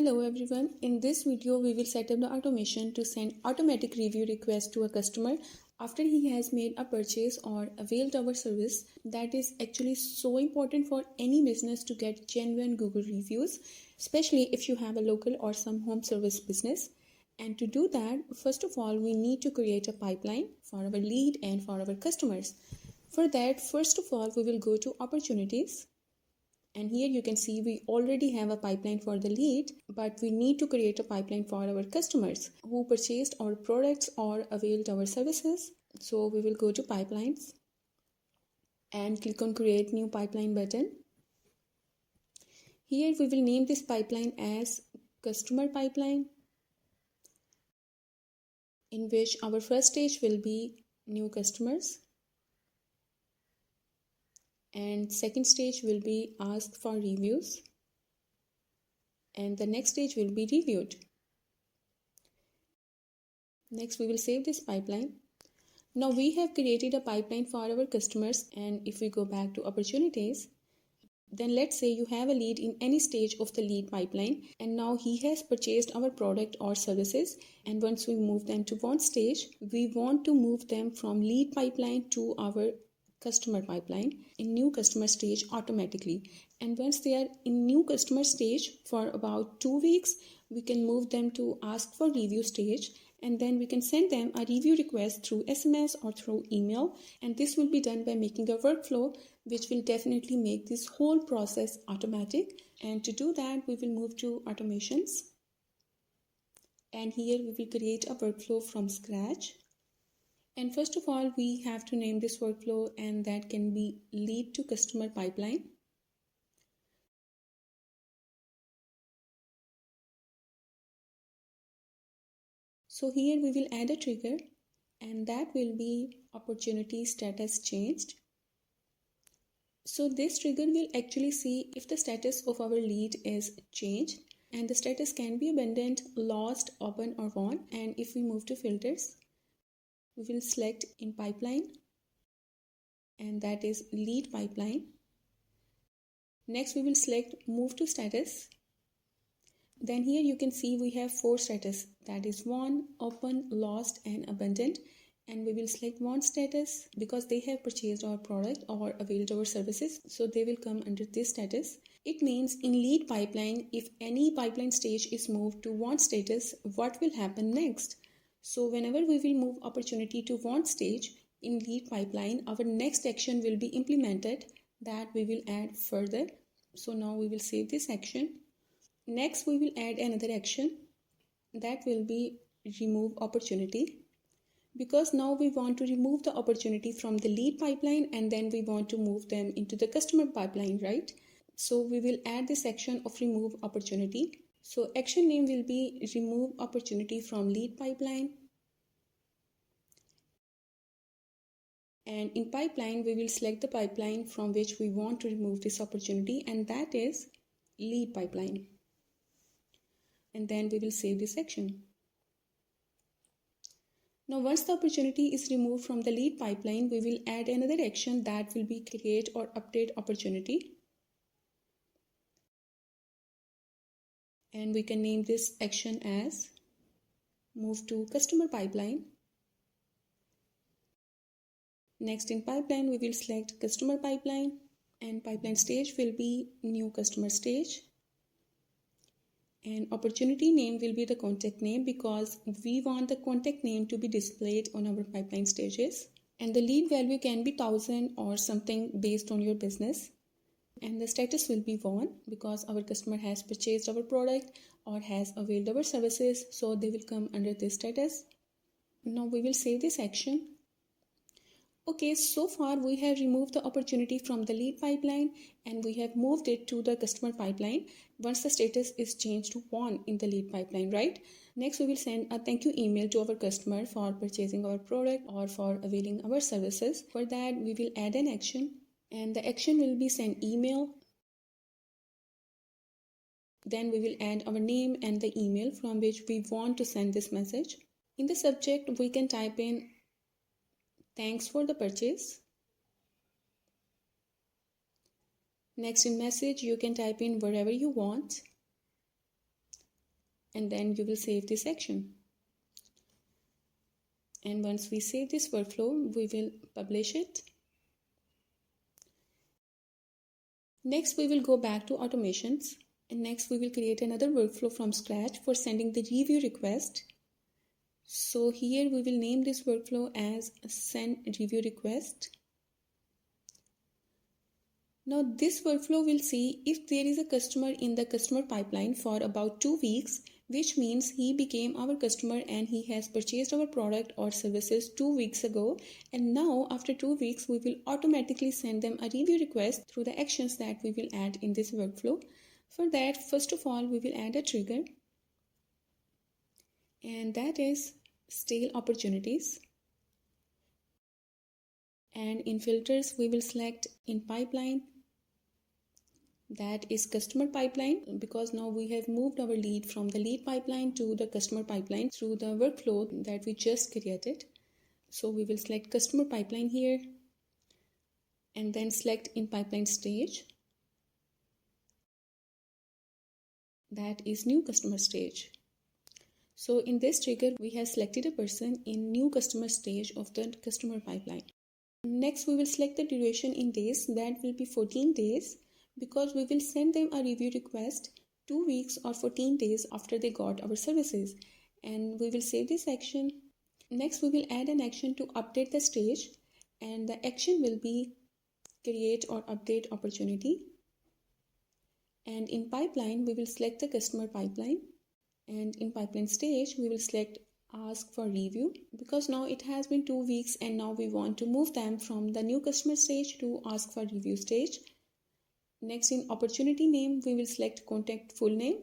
Hello everyone, in this video we will set up the automation to send automatic review requests to a customer after he has made a purchase or availed our service. That is actually so important for any business to get genuine Google reviews, especially if you have a local or some home service business. And to do that, first of all, we need to create a pipeline for our lead and for our customers. For that, first of all, we will go to opportunities. And here you can see we already have a pipeline for the lead, but we need to create a pipeline for our customers who purchased our products or availed our services. So we will go to pipelines and click on create new pipeline button. Here we will name this pipeline as customer pipeline, in which our first stage will be new customers. And second stage will be ask for reviews, and the next stage will be reviewed. Next we will save this pipeline. Now we have created a pipeline for our customers, and if we go back to opportunities, then let's say you have a lead in any stage of the lead pipeline, and now he has purchased our product or services, and once we move them to one stage, we want to move them from lead pipeline to our customer pipeline in new customer stage automatically. And once they are in new customer stage for about 2 weeks, we can move them to ask for review stage, and then we can send them a review request through SMS or through email. And this will be done by making a workflow which will definitely make this whole process automatic. And to do that, we will move to automations, and here we will create a workflow from scratch. And first of all, we have to name this workflow, and that can be lead to customer pipeline. So here we will add a trigger, and that will be opportunity status changed. So this trigger will actually see if the status of our lead is changed, and the status can be abandoned, lost, open or won. And if we move to filters, we will select in pipeline, and that is lead pipeline. Next we will select move to status. Then here you can see we have 4 status, that is won, open, lost and abandoned. And we will select won status because they have purchased our product or availed our services, so they will come under this status. It means in lead pipeline, if any pipeline stage is moved to won status, what will happen next? So whenever we will move opportunity to want stage in lead pipeline, our next action will be implemented that we will add further. So now we will save this action. Next we will add another action that will be remove opportunity, because now we want to remove the opportunity from the lead pipeline and then we want to move them into the customer pipeline, right? So we will add this action of remove opportunity. So action name will be remove opportunity from lead pipeline. And in pipeline, we will select the pipeline from which we want to remove this opportunity, and that is lead pipeline. And then we will save this action. Now once the opportunity is removed from the lead pipeline, we will add another action that will be create or update opportunity. And we can name this action as move to customer pipeline. Next in pipeline, we will select customer pipeline, and pipeline stage will be new customer stage. And opportunity name will be the contact name because we want the contact name to be displayed on our pipeline stages. And the lead value can be 1000 or something based on your business. And the status will be won because our customer has purchased our product or has availed our services, so they will come under this status. Now we will save this action. Okay, so far we have removed the opportunity from the lead pipeline and we have moved it to the customer pipeline once the status is changed to won in the lead pipeline, right? Next we will send a thank you email to our customer for purchasing our product or for availing our services. For that we will add an action, and the action will be send email. Then we will add our name and the email from which we want to send this message. In the subject we can type in thanks for the purchase. Next in message you can type in wherever you want. and then you will save this action. And once we save this workflow, we will publish it. Next, we will go back to automations, and next we will create another workflow from scratch for sending the review request. So here we will name this workflow as send review request. Now this workflow will see if there is a customer in the customer pipeline for about 2 weeks, which means he became our customer and he has purchased our product or services 2 weeks ago, and now after 2 weeks we will automatically send them a review request through the actions that we will add in this workflow. For that, first of all, we will add a trigger, and that is stale opportunities. And in filters we will select in pipeline, that is customer pipeline, because now we have moved our lead from the lead pipeline to the customer pipeline through the workflow that we just created. So we will select customer pipeline here, and then select in pipeline stage, that is new customer stage. So in this trigger we have selected a person in new customer stage of the customer pipeline. Next we will select the duration in days, that will be 14 days, because we will send them a review request 2 weeks or 14 days after they got our services, and we will save this action. Next we will add an action to update the stage, and the action will be create or update opportunity. And in pipeline we will select the customer pipeline, and in pipeline stage we will select ask for review, because now it has been 2 weeks and now we want to move them from the new customer stage to ask for review stage. Next, in opportunity name we will select contact full name,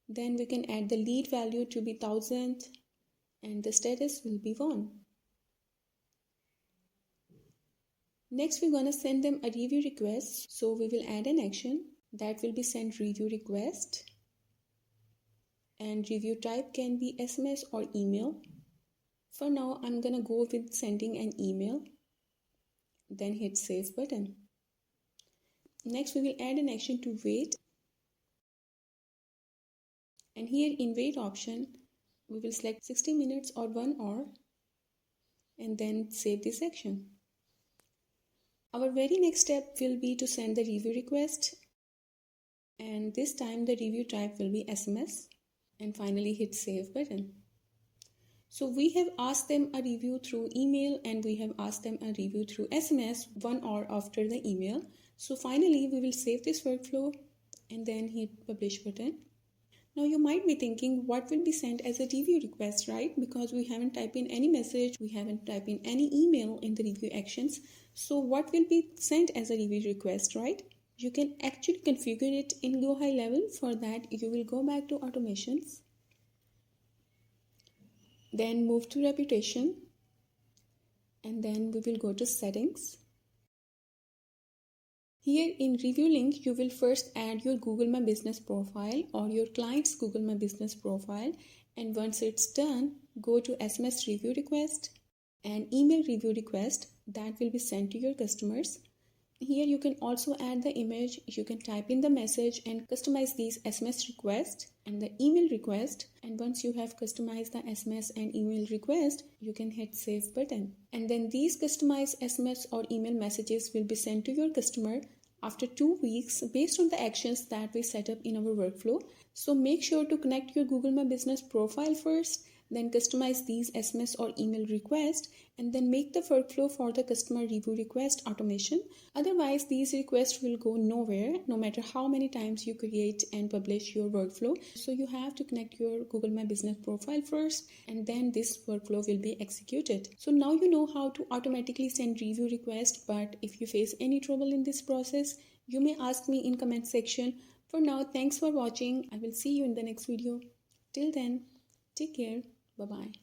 then we can add the lead value to be 1000 and the status will be 1. Next we're gonna send them a review request, so we will add an action that will be send review request, and review type can be SMS or email. For now I'm gonna go with sending an email, then hit save button. Next we will add an action to wait, and here in wait option we will select 60 minutes or 1 hour, and then save this action. Our very next step will be to send the review request, and this time the review type will be SMS, and finally hit save button. So we have asked them a review through email and we have asked them a review through SMS 1 hour after the email. So finally we will save this workflow and then hit publish button. Now you might be thinking what will be sent as a review request, right? Because we haven't typed in any message, we haven't typed in any email in the review actions. So what will be sent as a review request, right? You can actually configure it in GoHighLevel. For that you will go back to automations, then move to reputation, and then we will go to settings. Here in review link, you will first add your Google My Business profile or your client's Google My Business profile. And once it's done, go to SMS review request and email review request that will be sent to your customers. Here you can also add the image, you can type in the message and customize these SMS request and the email request. And once you have customized the SMS and email request, you can hit save button. And then these customized SMS or email messages will be sent to your customer after 2 weeks based on the actions that we set up in our workflow. So make sure to connect your Google My Business profile first, then customize these SMS or email requests, and then make the workflow for the customer review request automation. Otherwise, these requests will go nowhere no matter how many times you create and publish your workflow. So you have to connect your Google My Business profile first, and then this workflow will be executed. So now you know how to automatically send review requests, but if you face any trouble in this process, you may ask me in comment section. For now, thanks for watching. I will see you in the next video. Till then, take care. Bye-bye.